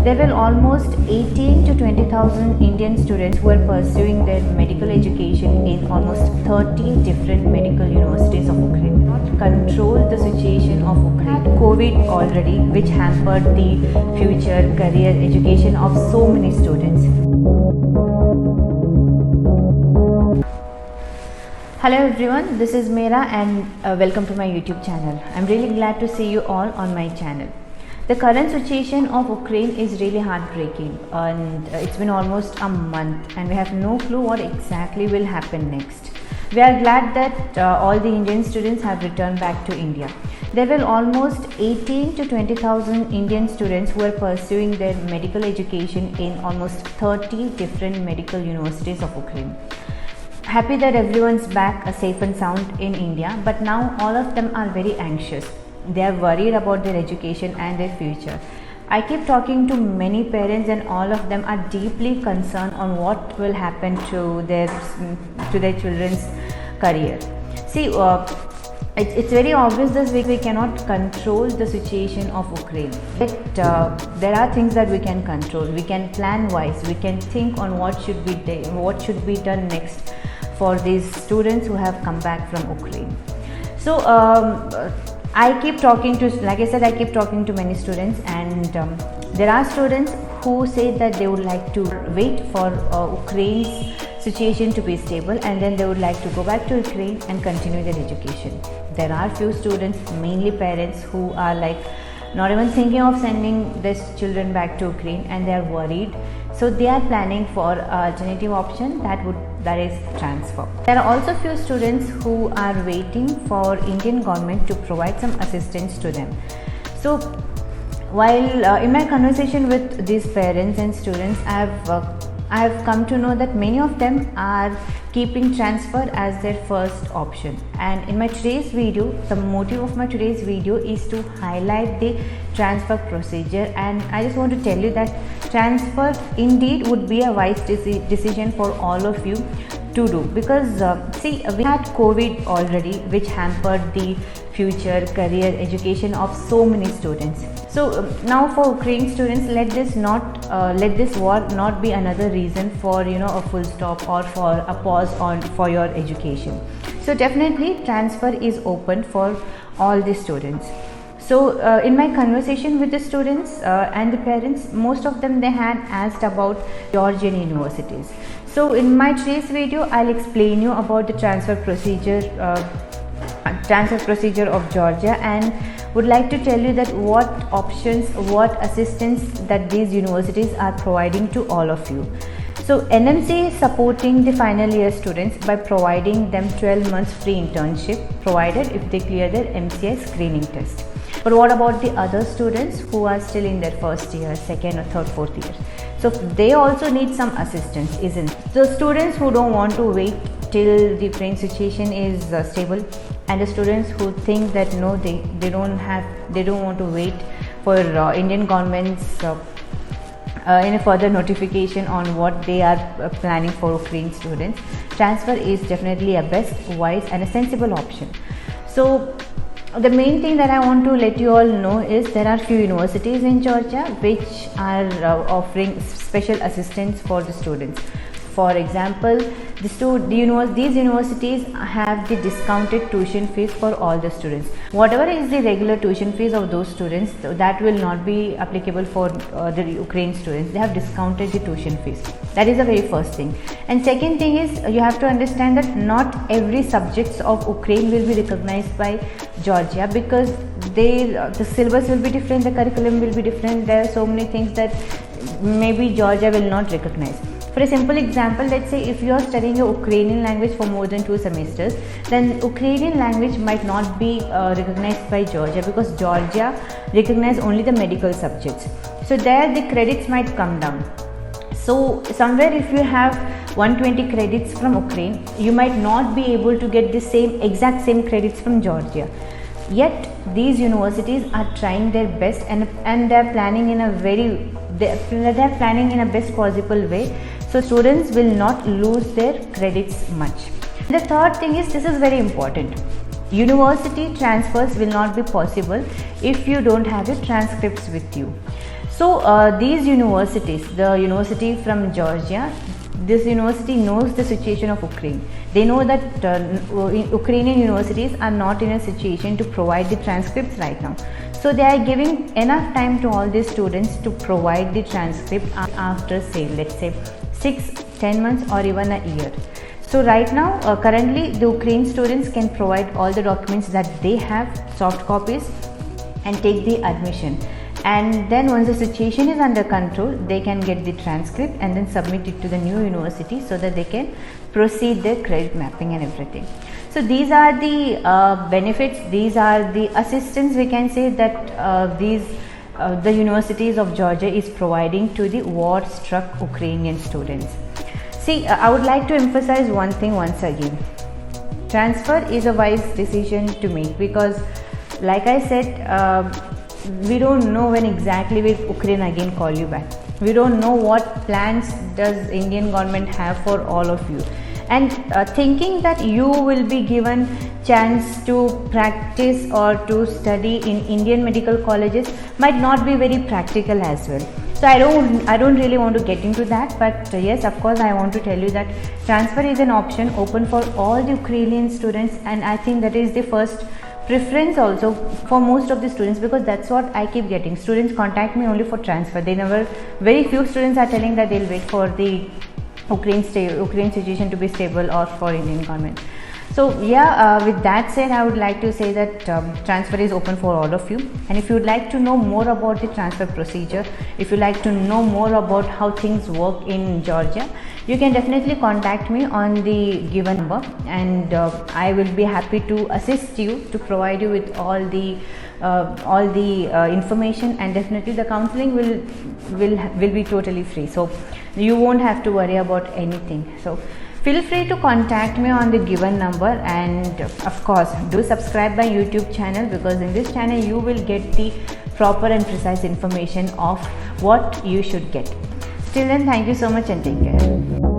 There were almost 18 to 20,000 Indian students who were pursuing their medical education in almost 30 different medical universities of Ukraine. Not control the situation of Ukraine. COVID already, which hampered the future career education of so many students. Hello everyone, this is Meera and welcome to my YouTube channel. I'm really glad to see you all on my channel. The current situation of Ukraine is really heartbreaking, and it's been almost a month and we have no clue what exactly will happen next. We are glad that all the Indian students have returned back to India. There were almost 18 to 20,000 Indian students who were pursuing their medical education in almost 30 different medical universities of Ukraine. Happy that everyone's back safe and sound in India, but now all of them are very anxious. They are worried about their education and their future. I keep talking to many parents and all of them are deeply concerned on what will happen to their children's career. See, it's very obvious that we cannot control the situation of Ukraine. But there are things that we can control. We can plan wise. We can think on what should be done next for these students who have come back from Ukraine. So I keep talking to, like I said, I keep talking to many students, and there are students who say that they would like to wait for Ukraine's situation to be stable and then they would like to go back to Ukraine and continue their education. There are few students, mainly parents, who are like not even thinking of sending these children back to Ukraine and they are worried. So they are planning for an alternative option that is transfer. There are also few students who are waiting for Indian government to provide some assistance to them. So while in my conversation with these parents and students, I have come to know that many of them are keeping transfer as their first option. And in my today's video, the motive of my today's video is to highlight the transfer procedure, and I just want to tell you that transfer indeed would be a wise decision for all of you to do, because see, we had COVID already, which hampered the future career education of so many students. So now for Ukraine students, let this war not be another reason for a full stop or for a pause for your education. So definitely transfer is open for all the students. So in my conversation with the students and the parents, most of them, they had asked about Georgian universities. So in my today's video, I'll explain you about the transfer procedure of Georgia, and would like to tell you that what options, what assistance that these universities are providing to all of you. So NMC is supporting the final year students by providing them 12 months free internship, provided if they clear their MCI screening test. But what about the other students who are still in their first year, second or third, fourth year? So they also need some assistance, isn't it? The students who don't want to wait till the Ukraine situation is stable, and the students who think that no, they don't want to wait for Indian government's any further notification on what they are planning for Ukraine students, transfer is definitely a best, wise and a sensible option. So the main thing that I want to let you all know is there are few universities in Georgia which are offering special assistance for the students. For example, these universities have the discounted tuition fees for all the students. Whatever is the regular tuition fees of those students, that will not be applicable for the Ukraine students. They have discounted the tuition fees. That is the very first thing. And second thing is, you have to understand that not every subjects of Ukraine will be recognized by Georgia, because the syllabus will be different, the curriculum will be different. There are so many things that maybe Georgia will not recognize. For a simple example, let's say if you are studying a Ukrainian language for more than 2 semesters, then Ukrainian language might not be recognized by Georgia, because Georgia recognizes only the medical subjects. So there the credits might come down. So somewhere if you have 120 credits from Ukraine, you might not be able to get the exact same credits from Georgia. Yet these universities are trying their best, and they are planning in a best possible way, so students will not lose their credits much. The third thing is, this is very important. University transfers will not be possible if you don't have your transcripts with you. So these universities, the university from Georgia, this university knows the situation of Ukraine. They know that Ukrainian universities are not in a situation to provide the transcripts right now. So they are giving enough time to all these students to provide the transcript after, say, let's say 6-10 months or even a year. So right now, currently the Ukraine students can provide all the documents that they have, soft copies, and take the admission. And then once the situation is under control, they can get the transcript and then submit it to the new university so that they can proceed their credit mapping and everything. So these are the benefits, these are the assistance, we can say, that the universities of Georgia is providing to the war-struck Ukrainian students. See, I would like to emphasize one thing once again. Transfer is a wise decision to make, because like I said, we don't know when exactly will Ukraine again call you back. We don't know what plans does Indian government have for all of you. And thinking that you will be given chance to practice or to study in Indian medical colleges might not be very practical as well. So I don't really want to get into that, but yes, of course I want to tell you that transfer is an option open for all the Ukrainian students, and I think that is the first preference also for most of the students, because that's what I keep getting. Students contact me only for transfer. Very few students are telling that they'll wait for the Ukraine situation to be stable or for Indian government. So yeah, with that said, I would like to say that transfer is open for all of you. And if you would like to know more about the transfer procedure, if you like to know more about how things work in Georgia, you can definitely contact me on the given number, and I will be happy to assist you, to provide you with all the information, and definitely the counseling will be totally free. So you won't have to worry about anything. So feel free to contact me on the given number, and of course do subscribe my YouTube channel, because in this channel you will get the proper and precise information of what you should get. Till then, thank you so much and take care.